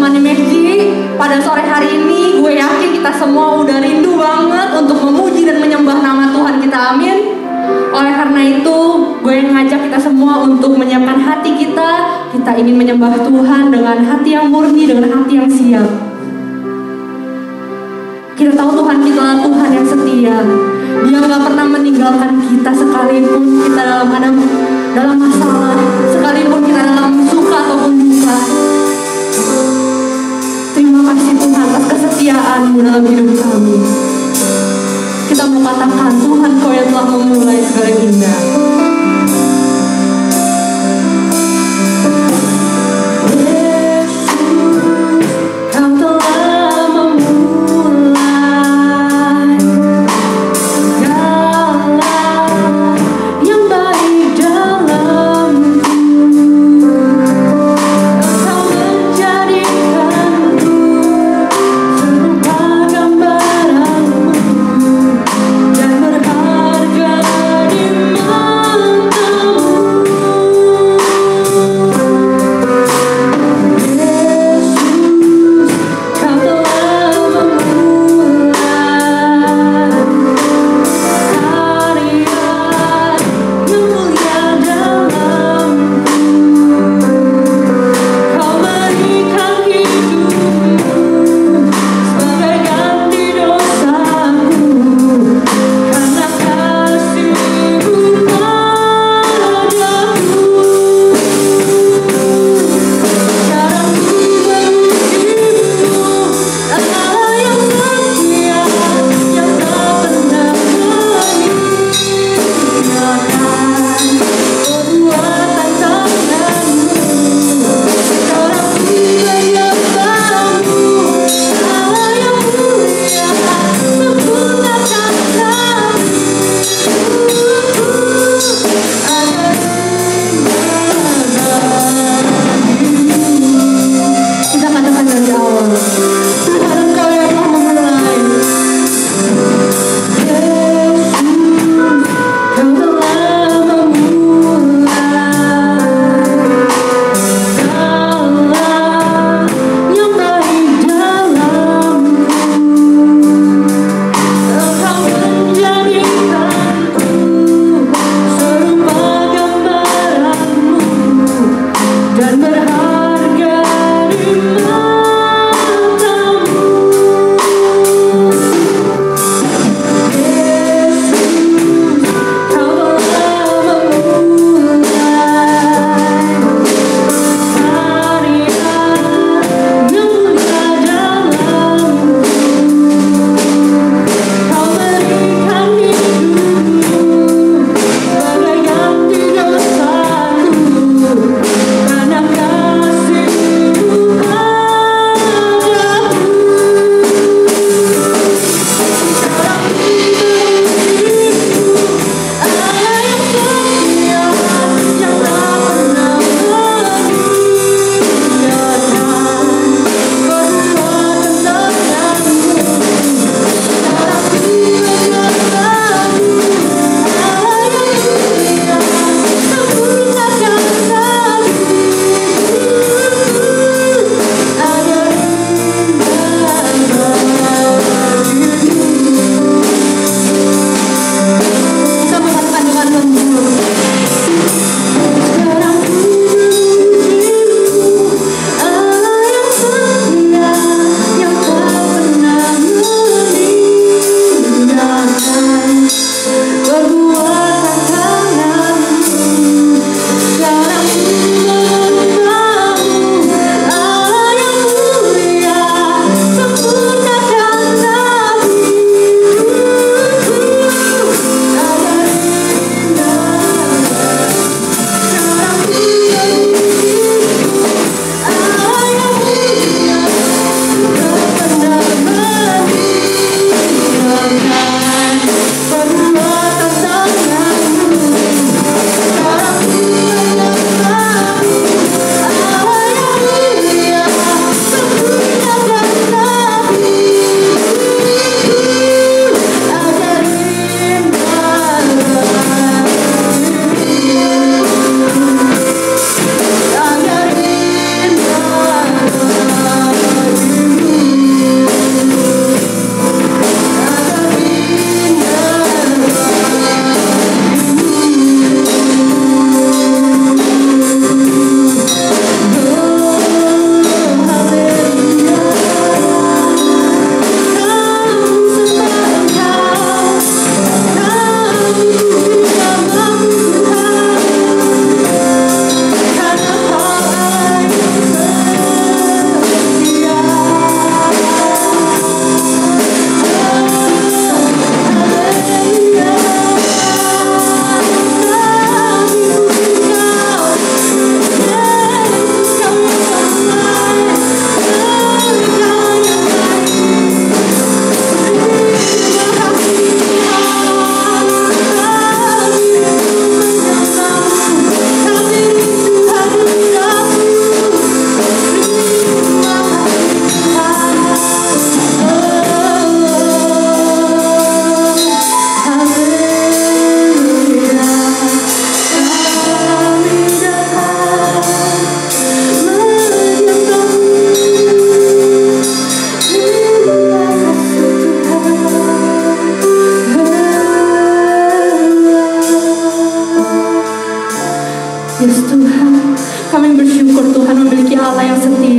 menemani Megi pada sore hari ini. Gue yakin kita semua udah rindu banget untuk memuji dan menyembah nama Tuhan kita, amin. Oleh karena itu, gue ngajak kita semua untuk menyiapkan hati kita. Kita ingin menyembah Tuhan dengan hati yang murni, dengan hati yang siap. Kita tahu Tuhan kita adalah Tuhan yang setia. Dia gak pernah meninggalkan kita sekalipun kita dalam masalah, sekalipun kita dalam suka ataupun duka. Terima kasih Tuhan atas kesetiaan-Mu dalam hidup kami. Kita mau katakan, Tuhan Kau yang telah memulai segala yang indah. Berharga di mata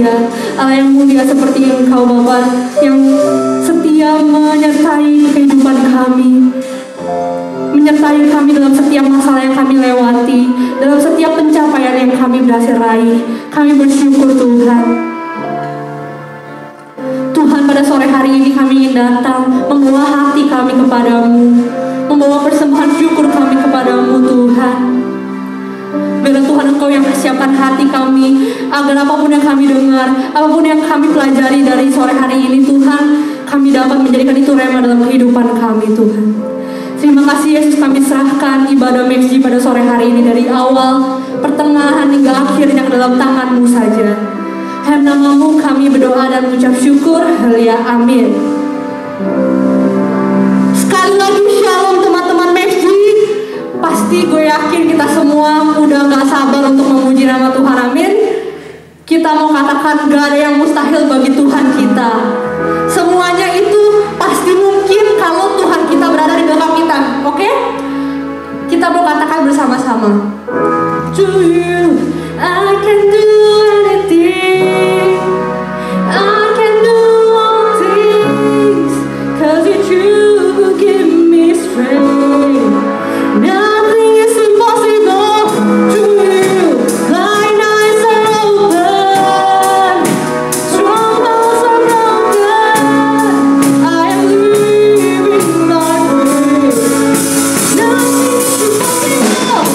mulia, Allah yang mulia seperti Engkau Bapa yang setia menyertai kehidupan kami, menyertai kami dalam setiap masalah yang kami lewati, dalam setiap pencapaian yang kami berhasil raih. Kami bersyukur Tuhan. Tuhan, pada sore hari ini kami ingin datang membawa hati kami kepadamu, membawa persembahan syukur kami kepadamu Tuhan. Biarlah Tuhan Engkau yang siapkan hati kami, agar apapun yang kami dengar, apapun yang kami pelajari dari sore hari ini Tuhan, kami dapat menjadikan itu rema dalam kehidupan kami Tuhan. Terima kasih Yesus, kami serahkan ibadah MXG pada sore hari ini dari awal, pertengahan hingga akhirnya ke dalam tangan-Mu saja. Dalam nama-Mu kami berdoa dan mengucap syukur. Haleluya, amin. Sekali lagi shalom teman-teman MXG. Pasti gue yakin kita semua udah gak sabar untuk memuji nama Tuhan, amin. Kita mau katakan gak ada yang mustahil bagi Tuhan kita. Semuanya itu pasti mungkin kalau Tuhan kita berada di belakang kita, oke? Kita mau katakan bersama-sama. To you, I can do anything, I can do all things, 'cause it's you who give me strength. Nothing is impossible to you. Blind eyes are open, strongholds are broken. I am living my way. Nothing is impossible.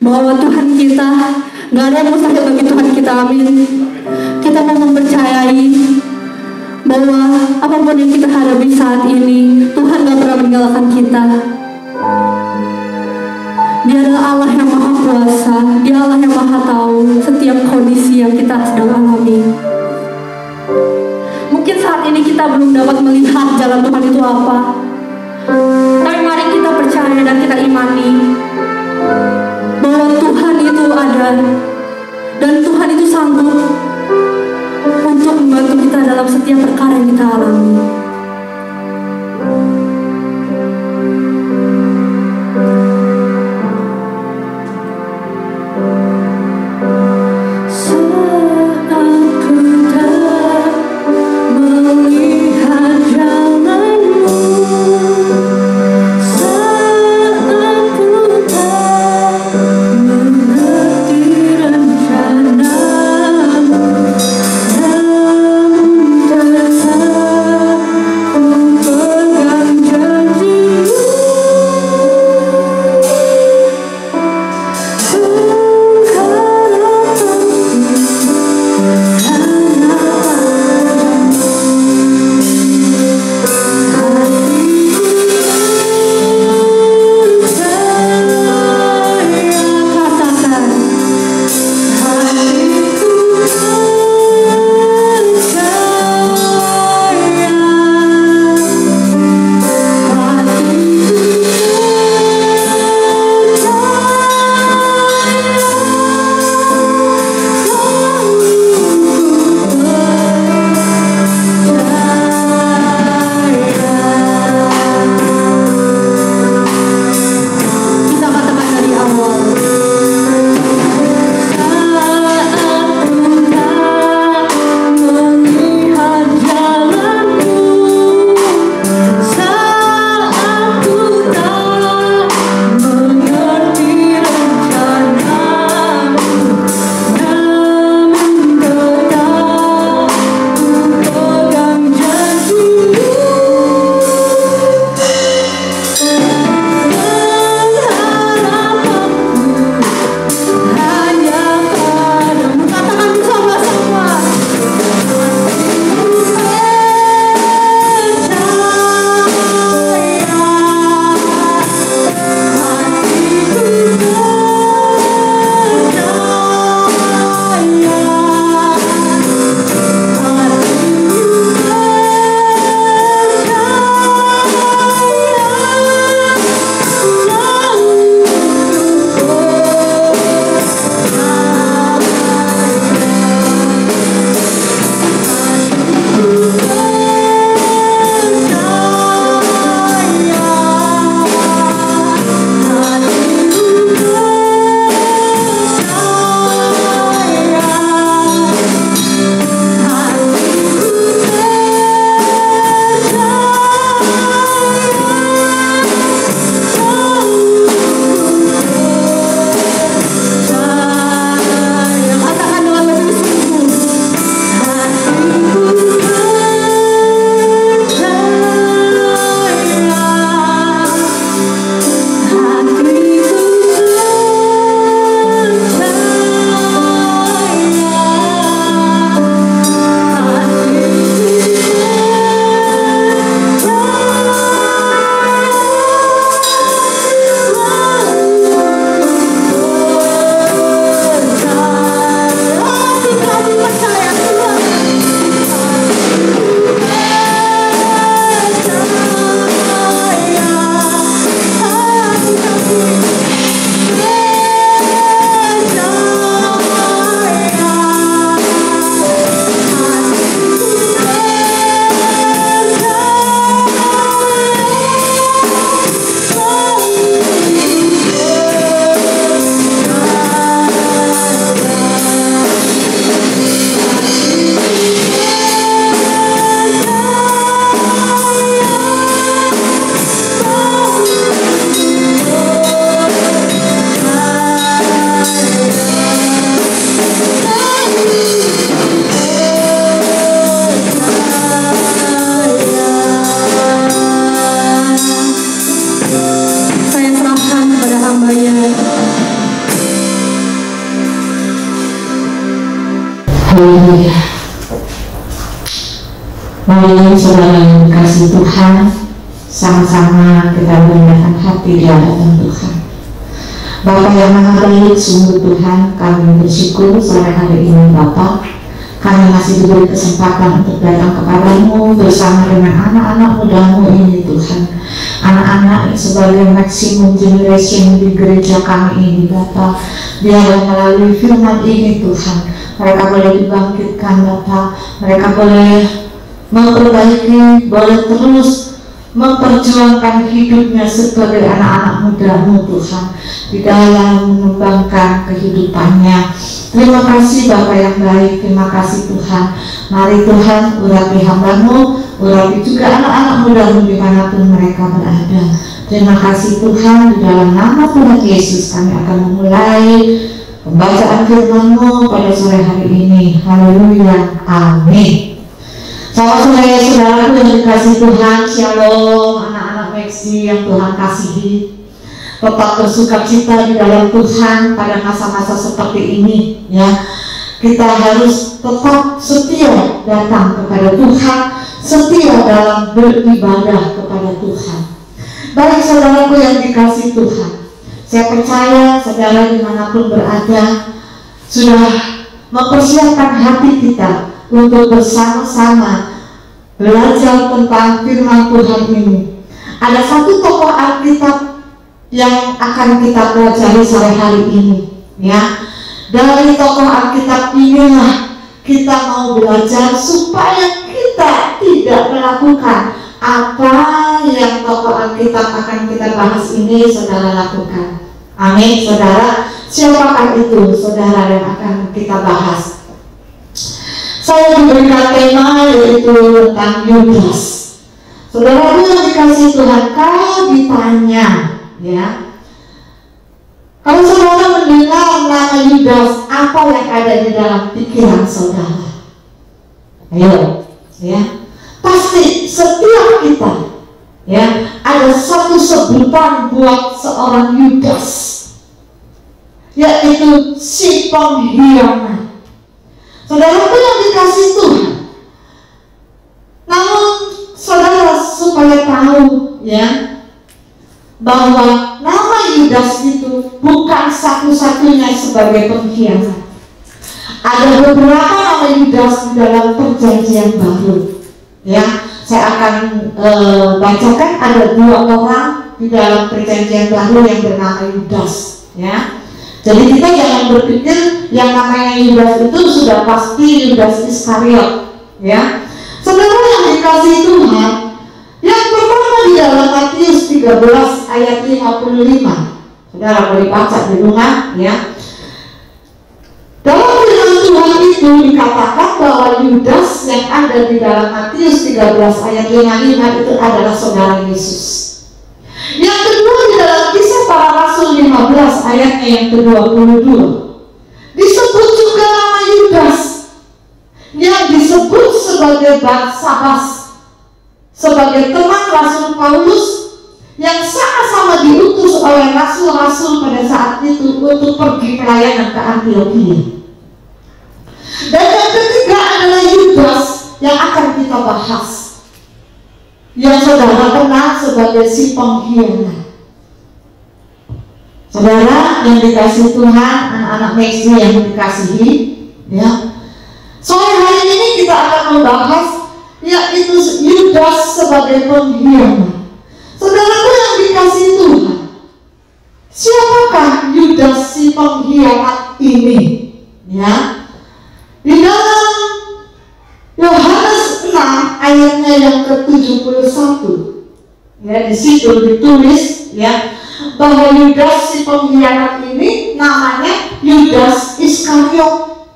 Bahwa Tuhan kita gak ada yang mustahil bagi Tuhan kita, amin. Kita mau mempercayai bahwa apapun yang kita hadapi saat ini, Tuhan gak pernah meninggalkan kita. Dia adalah Allah yang maha kuasa, Dia Allah yang maha tahu setiap kondisi yang kita sedang alami. Mungkin saat ini kita belum dapat melihat jalan Tuhan itu apa, tapi mari kita percaya dan kita imani bahwa Tuhan itu ada dan Tuhan itu sanggup untuk membantu kita dalam setiap perkara yang kita alami. hambanya. Haleluya. Mari saudara yang dikasihi Tuhan, sama-sama kita merendahkan hati di hadapan Tuhan. Bapa yang Maha Baik, sungguh Tuhan, kami bersyukur sore hari ini Bapa, kami masih diberi kesempatan untuk datang kepadamu bersama dengan anak-anak mudamu ini Tuhan. Anak-anak sebagai maksimum generation di gereja kami ini Bapa, biarlah melalui firman ini Tuhan, mereka boleh dibangkitkan Bapa, mereka boleh memperbaiki, boleh terus memperjuangkan hidupnya sebagai anak-anak mudamu Tuhan di dalam mengembangkan kehidupannya. Terima kasih Bapa yang baik, terima kasih Tuhan. Mari Tuhan urapi hambamu, urapi juga anak-anak mudamu dimanapun mereka berada. Terima kasih Tuhan, di dalam nama Tuhan Yesus kami akan memulai pembacaan firman-Mu pada sore hari ini. Haleluya, amin. Selamat sore saudaraku yang dikasihi Tuhan. Shalom anak-anak Meksi yang Tuhan kasihi. Tetap bersukacita di dalam Tuhan pada masa-masa seperti ini ya. Kita harus tetap setia datang kepada Tuhan, setia dalam beribadah kepada Tuhan. Baik saudaraku yang dikasihi Tuhan, saya percaya saudara dimanapun berada sudah mempersiapkan hati kita untuk bersama-sama belajar tentang firman Tuhan ini. Ada satu tokoh Alkitab yang akan kita pelajari sore hari ini ya. Dari tokoh Alkitab inilah kita mau belajar supaya kita tidak melakukan apa yang tokoh Alkitab akan kita bahas ini saudara lakukan. Amin saudara. Siapakah itu saudara yang akan kita bahas? Saya diberikan tema yaitu tentang Yudas. Saudara yang dikasihi Tuhan, kalau ditanya ya, kalau saudara mendengar nama Yudas, apa yang ada di dalam pikiran saudara? Ayo ya, pasti setiap kita ya ada satu sebutan buat seorang Yudas, yaitu si pengkhianat. Saudara yang dikasih Tuhan. Namun saudara supaya tahu ya, bahwa nama Yudas itu bukan satu-satunya sebagai pengkhianat. Ada beberapa nama Yudas di dalam perjanjian baru ya. Saya akan bacakan ada 2 orang di dalam perjanjian baru yang bernama Yudas ya. Jadi kita jangan berpikir yang namanya Yudas itu sudah pasti Yudas Iskariot ya. Saudara yang dikasihi Tuhan, yang pertama di dalam Matius 13 ayat 55. Saudara boleh baca di rumah ya. Dalam firman Tuhan itu dikatakan bahwa Yudas yang ada di dalam Matius 13 ayat 55 itu adalah saudara Yesus. Yang kedua di dalam Kisah Para Rasul 15 ayatnya yang ke-22 disebut juga nama Yudas yang disebut sebagai Barsabas, sebagai teman Rasul Paulus yang sama-sama diutus oleh rasul-rasul pada saat itu untuk pergi pelayanan ke Antiokhia. Dan yang ketiga adalah Yudas yang akan kita bahas, yang saudara kenal sebagai si pengkhianat. Saudara yang dikasihi Tuhan, anak-anak Meksi yang dikasihi ya, sore hari ini kita akan membahas yaitu Yudas sebagai pengkhianat. Saudaraku yang dikasihi Tuhan, siapakah Yudas si pengkhianat ini ya? Di dalam Yohanes 6 ayatnya yang ke-71 ya, di situ ditulis ya bahwa Yudas si pengkhianat ini namanya Yudas Iskariot.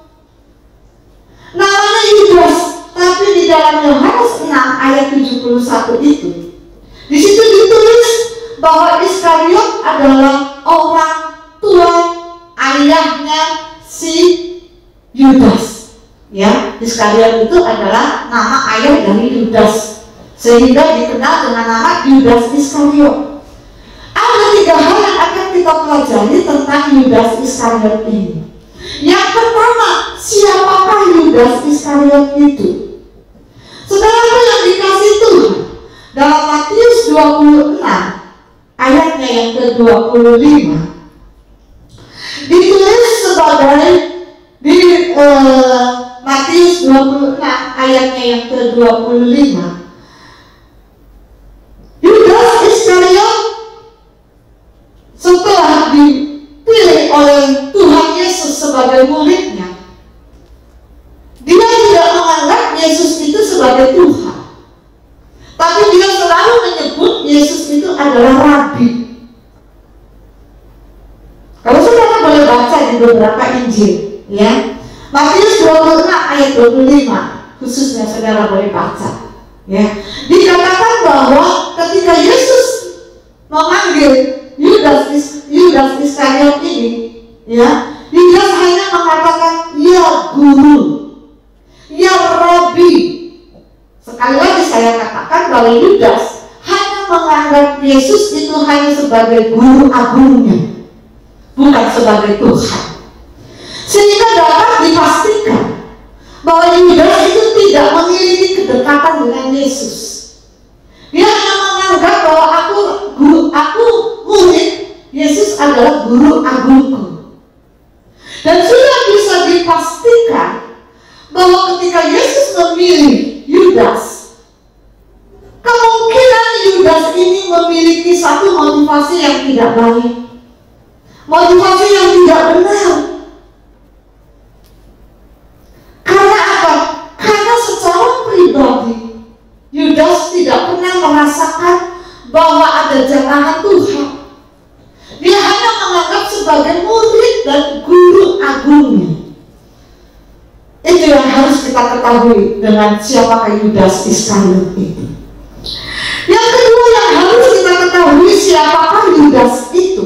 Namanya Yudas, tapi di dalam Yohanes 6 ayat 71 itu di situ ditulis bahwa Iskariot adalah orang tua ayahnya si Yudas. Ya, Iskariot itu adalah nama ayah dari Yudas, sehingga dikenal dengan nama Yudas Iskariot. Ada 3 hal yang akan kita pelajari tentang Yudas Iskariot ini. Yang pertama, siapakah Yudas Iskariot itu? Saudara yang dikasih Tuhan, dalam Matius 26 ayatnya yang ke-25 ditulis sebagai di Matius 26 ayatnya yang ke-25, Yudas Iskariot setelah dipilih oleh Tuhan Yesus sebagai muridnya, dia tidak menganggap Yesus itu sebagai Tuhan, tapi dia selalu menyebut Yesus itu adalah Rabi. Kalau saudara boleh baca di beberapa Injil, ya, Matius 26 ayat 25, khususnya saudara boleh baca, ya, dikatakan bahwa ketika Yesus memanggil Yudas Iskariot ini, ya, dia hanya mengatakan ya guru, ya Rabi. Sekali lagi saya katakan bahwa Yudas hanya menganggap Yesus itu hanya sebagai guru agungnya, bukan sebagai Tuhan. Sehingga dapat dipastikan bahwa Yudas itu tidak memiliki kedekatan dengan Yesus. Dia hanya menganggap bahwa aku murid, Yesus adalah guru agungku. Dan sudah bisa dipastikan bahwa ketika Yesus memilih Yudas, kemungkinan Yudas ini memiliki satu motivasi yang tidak baik, motivasi yang tidak benar. Karena apa? Karena secara pribadi Yudas tidak pernah merasakan bahwa ada jamahan Tuhan. Dia hanya menganggap sebagai murid dan guru agungnya. Itu yang harus kita ketahui dengan siapakah Yudas Iskariot itu. Yang kedua yang harus kita ketahui siapakah Yudas itu.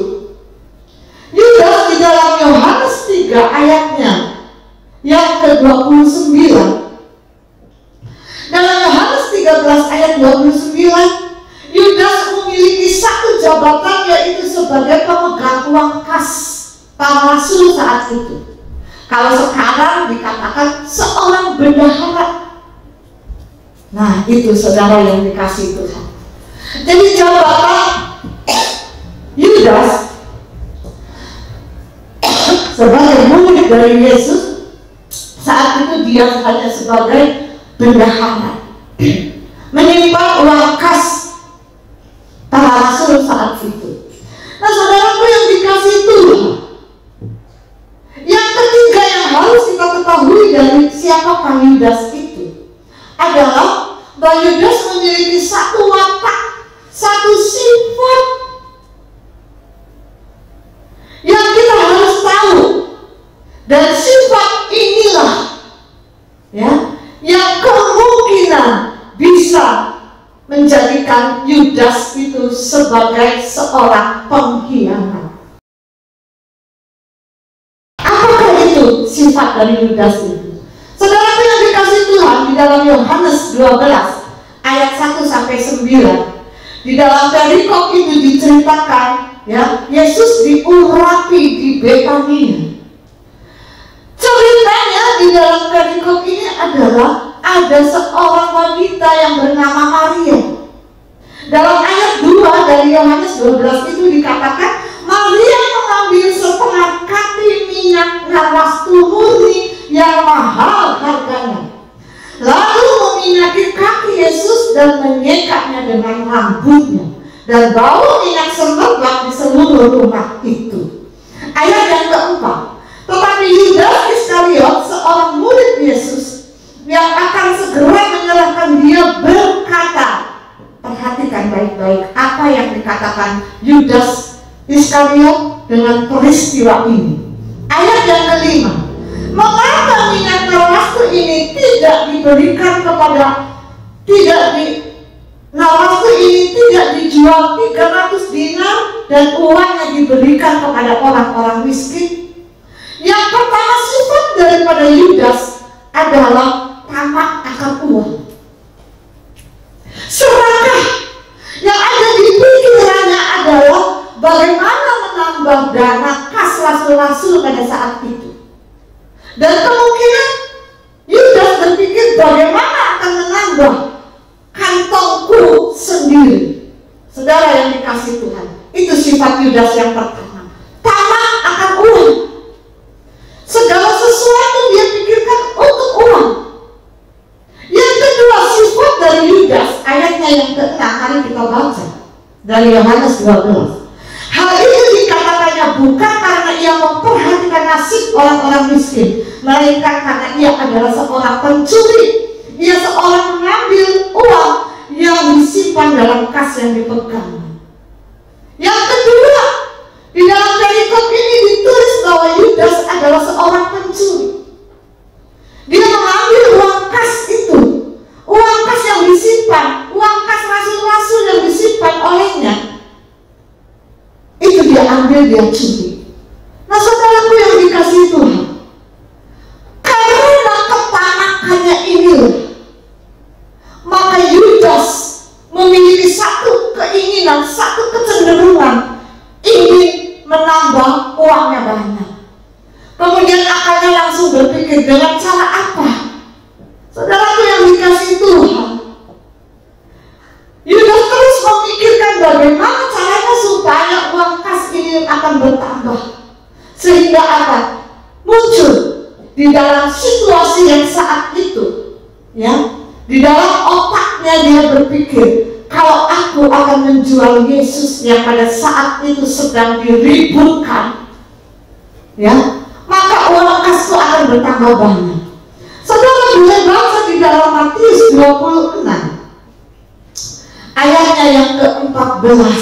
Yudas di dalam Yohanes 3 ayatnya yang ke-29. Dalam Yohanes 13 ayat 29, Yudas memiliki satu jabatan, yaitu sebagai pemegang uang kas para rasul saat itu. Kalau sekarang dikatakan seorang bendahara. Nah, itu saudara yang dikasih Tuhan. Jadi jabatan Yudas sebagai murid dari Yesus saat itu dia hanya sebagai bendahara, menyimpan uang kas para rasul saat itu. Nah, saudaraku yang dikasih Tuhan, yang ketiga yang harus kita ketahui dari siapakah Yudas itu adalah bahwa Yudas memiliki satu watak, satu sifat yang kita harus tahu. Dan sifat inilah, ya, yang kemungkinan bisa menjadikan Yudas itu sebagai seorang pengkhianat. Apakah itu sifat dari Yudas itu? Saudara yang dikasih Tuhan, di dalam Yohanes 12 ayat 1 sampai 9, di dalam perikop itu diceritakan, ya, Yesus diurapi di Betania. Ceritanya di dalam perikop ini adalah ada seorang wanita yang bernama Maria. Dalam ayat 2 dari Yohanes 12 itu dikatakan Maria mengambil setengah kati minyak narwastu murni yang mahal harganya, lalu meminyaki kaki Yesus dan menyekatnya dengan rambutnya, dan bau minyak semerbak di seluruh rumah itu. Ayat yang keempat, tetapi Yudas Iskariot, seorang murid Yesus yang akan segera menyerahkan dia, berkata, perhatikan baik-baik apa yang dikatakan Yudas Iskariot dengan peristiwa ini. Ayat yang kelima, mengapa minyak narwastu ini tidak diberikan narwastu ini tidak dijual 300 dinar dan uangnya diberikan kepada orang-orang miskin? Yang pertama, sifat daripada Yudas adalah tamak akan uang, serakah. Yang ada di pikirannya adalah bagaimana menambah dana kas rasul-rasul pada saat itu. Dan kemungkinan Yudas berpikir bagaimana akan menambah kantongku sendiri. Saudara yang dikasih Tuhan, itu sifat Yudas yang pertama, tamak akan uang. Segala sesuatu dia pikirkan untuk uang. Yang kedua, sifat dari Yudas, ayatnya yang ke-6, hari kita baca dari Yohanes 12. Hal itu dikatakannya bukan karena ia memperhatikan nasib orang-orang miskin, melainkan karena ia adalah seorang pencuri. Ia seorang mengambil uang yang disimpan dalam kas yang dipegang. Yang kedua, di dalam perikop ini ditulis bahwa Yudas adalah seorang pencuri. Dia mengambil uang kas itu, uang kas yang disimpan, uang kas rasul-rasul yang disimpan olehnya. Itu dia ambil, dia curi. Nah, saudaraku yang dikasihi Tuhan, karena ketamakannya inilah, maka Yudas memiliki satu keinginan, satu kecenderungan ingin menambah uangnya banyak. Kemudian akalnya langsung berpikir, dengan cara apa? Saudaraku yang dikasihi Tuhan, Yudas terus memikirkan bagaimana caranya supaya uang kas ini akan bertambah, sehingga akan muncul di dalam situasi yang saat itu, ya, di dalam otaknya dia berpikir, kalau aku akan menjual Yesus yang pada saat itu sedang diributkan, ya, maka uang kasku akan bertambah banyak. Saudara boleh baca di dalam Matius 26 ayatnya yang ke-14,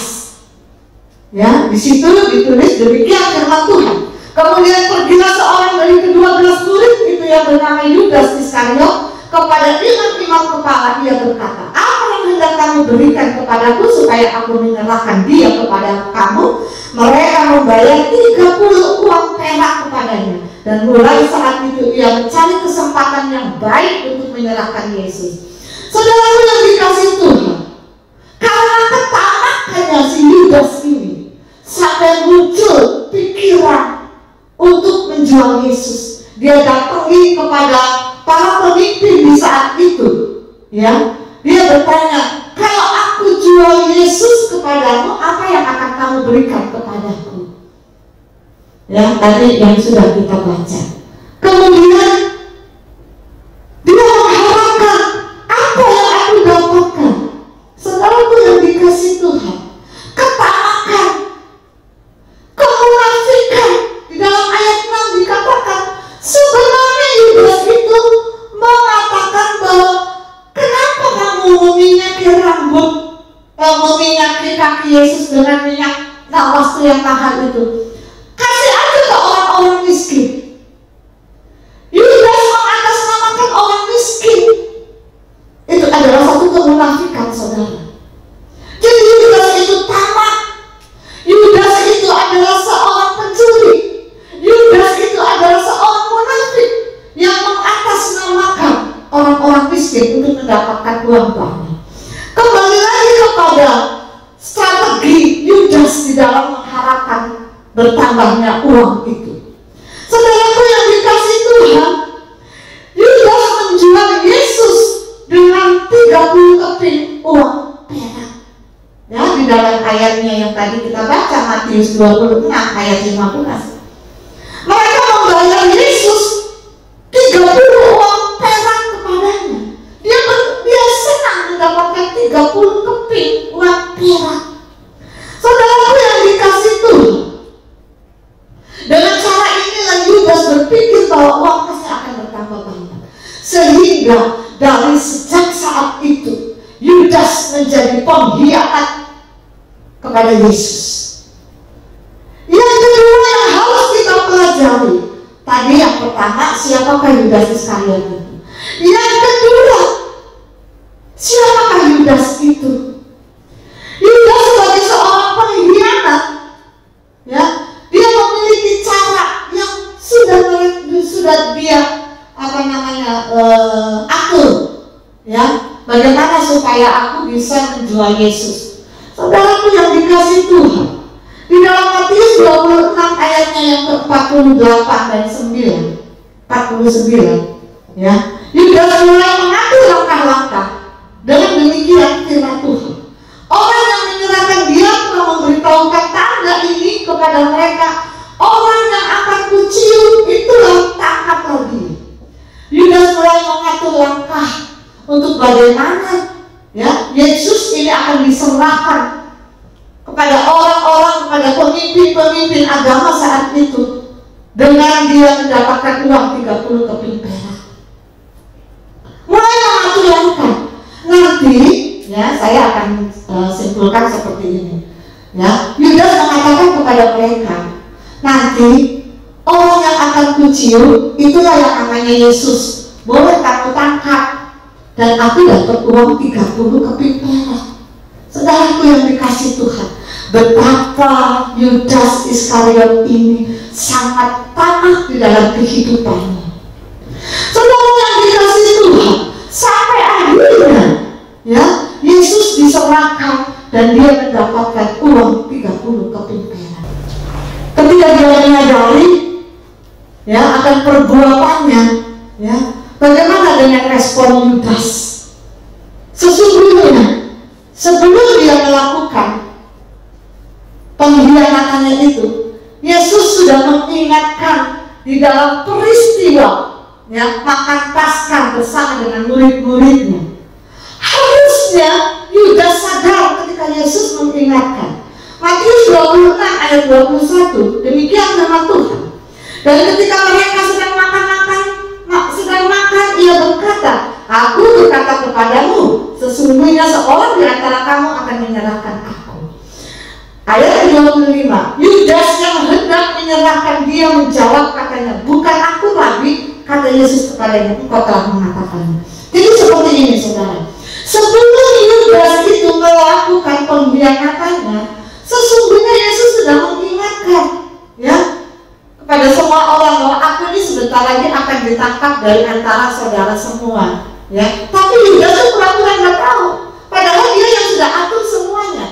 ya, di situ ditulis demikian firman Tuhan. Kemudian pergilah seorang dari ke-12 murid itu yang bernama Yudas Iskariot kepada imam-imam kepala. Ia berkata, apa yang hendak kamu berikan kepadaku supaya aku menyerahkan dia kepada kamu? Mereka membayar 30 uang perak kepadanya. Dan mulai saat itu ia mencari kesempatan yang baik untuk menyerahkan Yesus. Saudara yang dikasih Tuhan, karena ketamakannya si Yudas ini, sampai muncul pikiran untuk menjual Yesus. Dia datangi kepada para pemimpin di saat itu, ya. Dia bertanya, kalau aku jual Yesus kepadamu, apa yang akan kamu berikan kepadaku? Ya, tadi yang sudah kita baca. Kemudian dia mengharapkan apa yang aku dapatkan. Saudaraku yang dikasih Tuhan, ketamakan, kemunafikan. Di dalam ayat 6 dikatakan, sebenarnya Yudas itu mengatakan bahwa kenapa kamu meminyaki rambut, meminyaki kaki Yesus dengan minyak nawas yang mahal itu? Kasih aja ke orang-orang miskin. Yudas mengatasnamakan orang miskin. Itu adalah satu kemunafikan, saudara. Jadi Yudas itu tamak. Yudas itu adalah seorang pencuri. Yudas itu adalah seorang munafik yang mengatasnamakan orang-orang miskin untuk mendapatkan uang banyak. Kembali lagi kepada strategi Yudas di dalam mengharapkan bertambahnya uang itu. Saudaraku yang dikasih Tuhan, Yudas menjual Yesus dengan 30 keping uang perak. Ya, di dalam ayatnya yang tadi kita baca, Matius 26 ayat 15. Mereka membayar Yesus 30 uang perak kepadanya. Dia senang mendapatkan 30 keping uang perak. Saudaraku yang dikasih Tuhan, dengan cara inilah Yudas berpikir bahwa uang kasnya akan bertambah banyak. Sehingga dari sejak saat itu Yudas menjadi pengkhianat kepada Yesus. Yang kedua yang harus kita pelajari, tadi yang pertama, siapakah Yudas Iskariot itu? Yang kedua, siapakah Yudas itu? Yudas sebagai seorang pengkhianat, ya, dia memiliki cara yang sudah dia atur, ya, bagaimana supaya aku bisa menjual Yesus. Saudaraku yang dikasih Tuhan, di dalam Matius Matius 26 ayatnya yang ke-48 dan 49, ya. Yudas mulai mengatur langkah-langkah. Dengan demikian firman Tuhan, orang yang menyerahkan dia telah memberitahukan tanda ini kepada mereka. Orang yang akan kucium itulah tangkaplah dia. Yudas mulai mengatur langkah untuk bagaimana, ya, Yesus ini akan diserahkan kepada orang-orang, kepada pemimpin-pemimpin agama saat itu, dengan dia mendapatkan uang 30 keping perak. Mulai mengatur langkah. Nanti, ya, saya akan simpulkan seperti ini, ya. Yudas mengatakan kepada mereka, nanti orang yang akan kucium itulah yang namanya Yesus. Boleh kamu tangkap, dan aku dapat uang 30 keping perak. Saudaraku yang dikasih Tuhan, betapa Yudas Iskariot ini sangat taat di dalam kehidupannya. Saudara yang dikasih Tuhan, sampai akhirnya, ya, Yesus diserahkan dan dia mendapatkan uang 30 keping perak. Ketika dia menyadari, ya, akan perbuatannya, ya, bagaimana dengan respon Yudas? Sesungguhnya sebelum dia melakukan pengkhianatannya itu, Yesus sudah mengingatkan di dalam peristiwa, ya, makan Paskah bersama dengan murid-muridnya. Harusnya Yudas sadar ketika Yesus mengingatkan. Matius 26 ayat 21, demikian firman Tuhan. Dan ketika mereka sedang makan, ia berkata, aku berkata kepadamu, sesungguhnya seorang di antara kamu akan menyerahkan aku. Ayat 25, Yudas yang hendak menyerahkan dia menjawab, katanya, bukan aku Rabi, kata Yesus kepadanya, engkau telah mengatakannya. Jadi seperti ini, saudara. Sebelum Yudas itu melakukan pengkhianatannya, sesungguhnya Yesus sudah mengingatkan, ya, kepada semua orang bahwa aku ini sebentar lagi akan ditangkap dari antara saudara semua, ya. Tapi Yudas itu pura-pura nggak tahu, padahal dia yang sudah atur semuanya,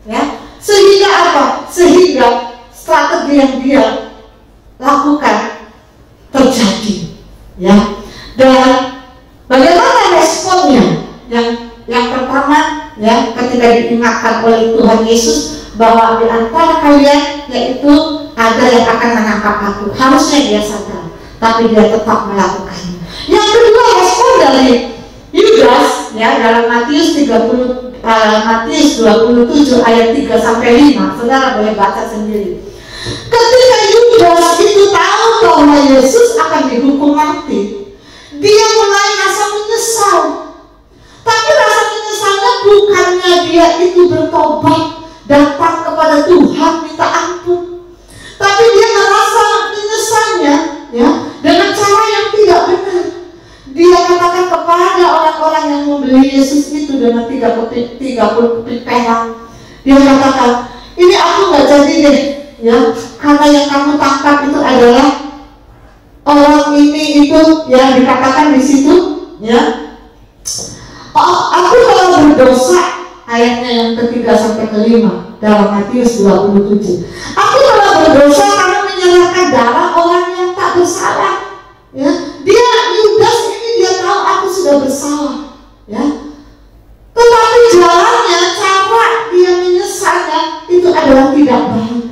ya. Sehingga apa? Sehingga strategi yang dia lakukan terjadi, ya. Dan bagaimana responnya? Yang pertama, ya, ketika diingatkan oleh Tuhan Yesus bahwa di antara kalian yaitu ada yang akan menangkap aku. Harusnya dia sadar, tapi dia tetap melakukannya. Yang kedua, respon dari Yudas, ya, dalam Matius 27 ayat 3 sampai 5. Saudara boleh baca sendiri. Ketika Yudas itu tahu bahwa Yesus akan dihukum mati, dia mulai rasa menyesal. Tapi rasa menyesalnya bukannya dia itu bertobat, datang kepada Tuhan minta ampun, tapi dia merasa menyesalnya, ya, dengan cara yang tidak benar. Dia katakan kepada orang-orang yang membeli Yesus itu dengan 30 keping perak, dia katakan, ini aku nggak jadi deh, ya, karena yang kamu tangkap itu adalah orang ini itu, ya, dikatakan di situ, ya. Aku kalau berdosa, ayatnya yang ke-3 sampai ke-5 dalam Matius 27. Aku kalau berdosa karena menyerahkan darah orang yang tak bersalah, ya. Dia Yudas ini dia tahu aku sudah bersalah, ya. Tetapi jalannya, cara dia menyesalnya itu adalah tidak baik.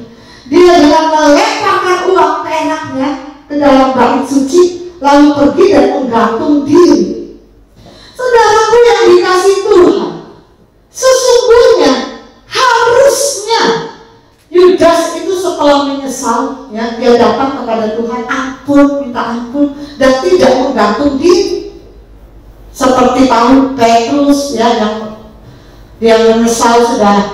Dia dengan melemparkan uang peraknya ke dalam bait suci, lalu pergi dan menggantung diri. Saudaraku yang dikasih Tuhan, sesungguhnya harusnya Yudas itu setelah menyesal, ya, dia datang kepada Tuhan, minta ampun, dan tidak menggantung diri seperti Petrus, ya, yang menyesal sudah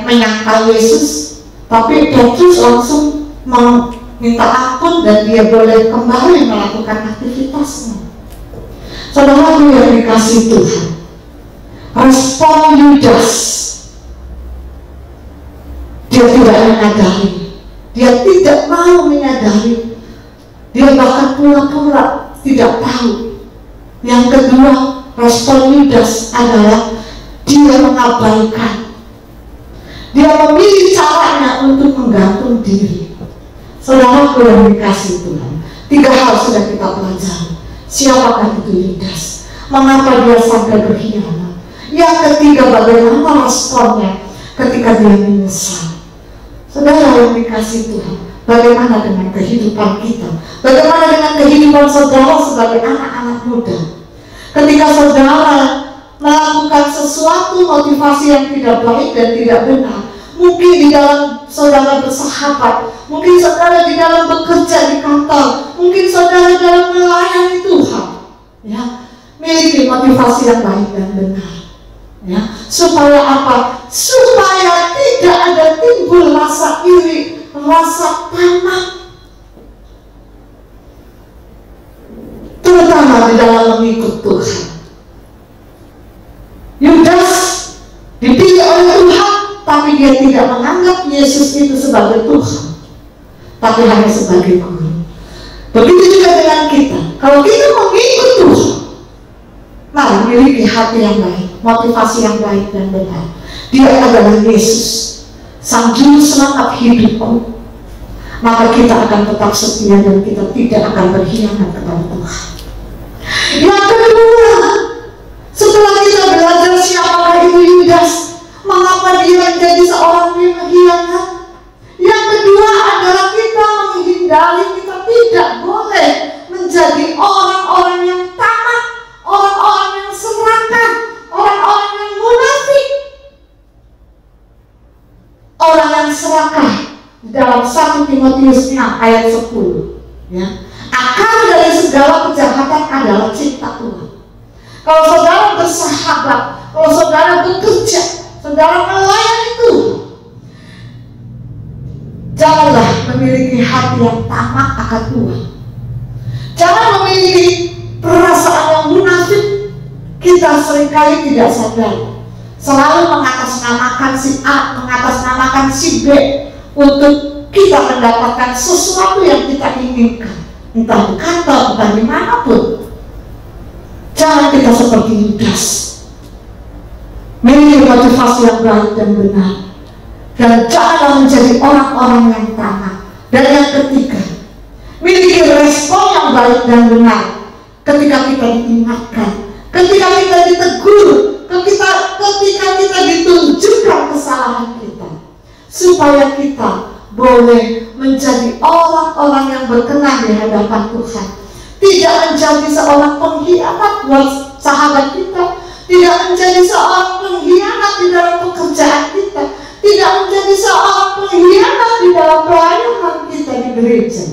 menyangkal Yesus, tapi Petrus langsung meminta ampun dan dia boleh kembali melakukan aktivitasnya. Saudaraku yang dikasih Tuhan, respon Yudas, dia tidak menyadari, dia tidak mau menyadari, dia bahkan pura-pura tidak tahu. Yang kedua, respon Yudas adalah dia mengabaikan, Dia memilih caranya untuk menggantung diri. Saudaraku yang dikasihi Tuhan, 3 hal sudah kita pelajari. Siapakah itu Yudas? Mengapa dia sampai berkhianat? Yang ketiga, bagaimana responnya ketika dia menyesal? Saudara yang dikasihi Tuhan, bagaimana dengan kehidupan kita? Bagaimana dengan kehidupan saudara sebagai anak-anak muda? Ketika saudara melakukan sesuatu motivasi yang tidak baik dan tidak benar, mungkin di dalam saudara bersahabat, mungkin saudara di dalam bekerja di kantor, mungkin saudara dalam melayani Tuhan, ya, miliki motivasi yang baik dan benar, ya, supaya apa? Supaya tidak ada timbul rasa iri, rasa tamak, terutama di dalam mengikut Tuhan. Yudas dipilih oleh Tuhan, tapi dia tidak menganggap Yesus itu sebagai Tuhan, tapi hanya sebagai guru. Begitu juga dengan kita. Kalau kita mengikut Tuhan, mari miliki hati yang baik, motivasi yang baik dan benar. Dia adalah Yesus, Sang Juru Selamat hidupku. Maka kita akan tetap setia dan kita tidak akan berkhianat kepada Tuhan. Yang kedua, setelah kita belajar siapakah itu Yudas, mengapa dia menjadi seorang yang mengkhianat, yang kedua adalah kita menghindari, kita tidak boleh menjadi orang-orang yang tamak, orang-orang yang serakah, orang-orang yang munafik. Orang yang serakah dalam 1 Timotius 6 ayat 10, ya, akar dari segala kejahatan adalah cinta Tuhan. Kalau saudara bersahabat, kalau saudara bekerja, saudara melayani Tuhan, janganlah memiliki hati yang tamak akan Tuhan. Jangan memiliki perasaan yang munafik. Kita seringkali tidak sadar, selalu mengatasnamakan si A, mengatasnamakan si B untuk kita mendapatkan sesuatu yang kita inginkan, entah di kantor, entah dimanapun. Jangan kita seperti Yudas, miliki motivasi yang baik dan benar, dan janganlah menjadi orang-orang yang tamak. Dan yang ketiga, miliki respon yang baik dan benar ketika kita diingatkan, ketika kita ditegur, ketika kita ditunjukkan kesalahan kita, supaya kita boleh menjadi orang-orang yang berkenan di hadapan Tuhan. Tidak menjadi seorang pengkhianat buat sahabat kita, tidak menjadi seorang pengkhianat di dalam pekerjaan kita, tidak menjadi seorang pengkhianat di dalam pelayanan kita di gereja.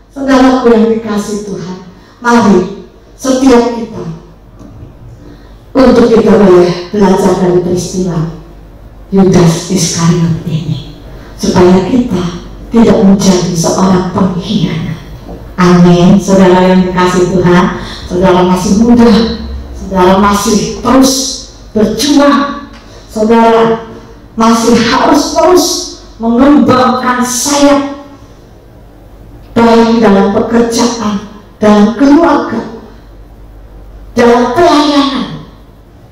Saudaraku yang dikasihi Tuhan, mari setiap kita untuk kita boleh belajar dari peristiwa Yudas Iskariot ini, supaya kita tidak menjadi seorang pengkhianat. Amin. Saudara yang dikasihi Tuhan, saudara masih muda, saudara masih terus berjuang, saudara masih harus terus mengembangkan sayap, baik dalam pekerjaan, dalam keluarga, dalam pelayanan.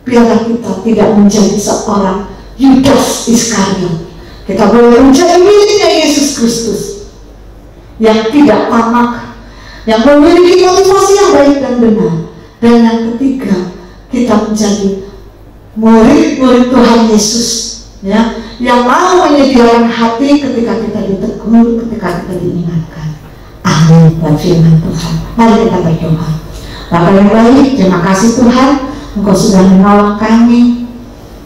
Biarlah kita tidak menjadi seorang Yudas Iskariot. Kita boleh menjadi miliknya Yesus Kristus, yang tidak tamak, yang memiliki motivasi yang baik dan benar. Dan yang ketiga, kita menjadi murid-murid Tuhan Yesus, ya, yang mau menyediakan hati ketika kita ditegur, ketika kita diingatkan. Amin. Buat firman Tuhan, mari kita berdoa. Bapa yang baik, terima kasih Tuhan, Engkau sudah menolong kami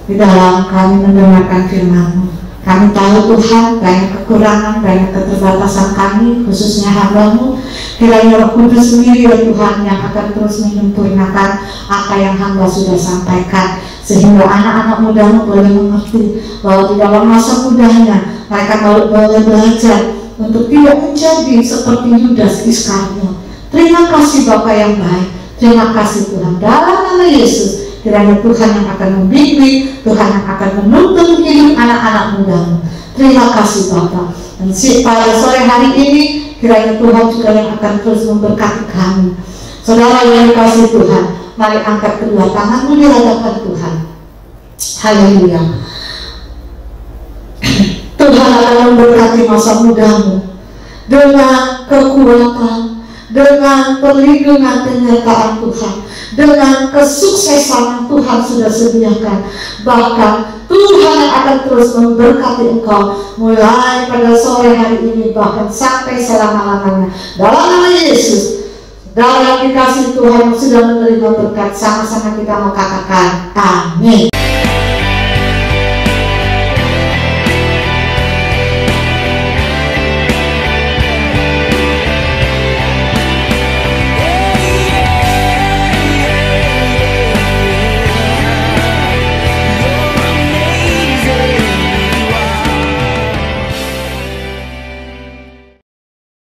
di dalam kami mendengarkan firman-Mu. Kami tahu Tuhan, banyak kekurangan, banyak keterbatasan kami, khususnya hamba-Mu. Kiranya Roh Kudus sendiri ya Tuhan yang akan terus menyempurnakan apa yang hamba sudah sampaikan, sehingga anak-anak muda-Mu boleh mengerti bahwa di dalam masa mudanya mereka boleh belajar untuk tidak menjadi seperti Yudas Iskariot. Terima kasih Bapa yang baik, terima kasih Tuhan. Dalam nama Yesus, kiranya Tuhan yang akan membimbing, Tuhan yang akan menuntun hidup anak-anak muda-Mu. Terima kasih Bapa. Dan pada sore hari ini, kiranya Tuhan juga yang akan terus memberkati kami. Saudara yang dikasihi Tuhan, mari angkat kedua tanganmu di hadapan Tuhan. Haleluya. Tuhan akan memberkati masa mudamu dengan kekuatan, dengan perlindungan penyertaan Tuhan, dengan kesuksesan yang Tuhan sudah sediakan. Bahkan Tuhan akan terus memberkati engkau mulai pada sore hari ini, bahkan sampai selama-lamanya. Dalam nama Yesus, dalam dikasih Tuhan yang sudah menerima berkat, sama-sama kita mau katakan amin.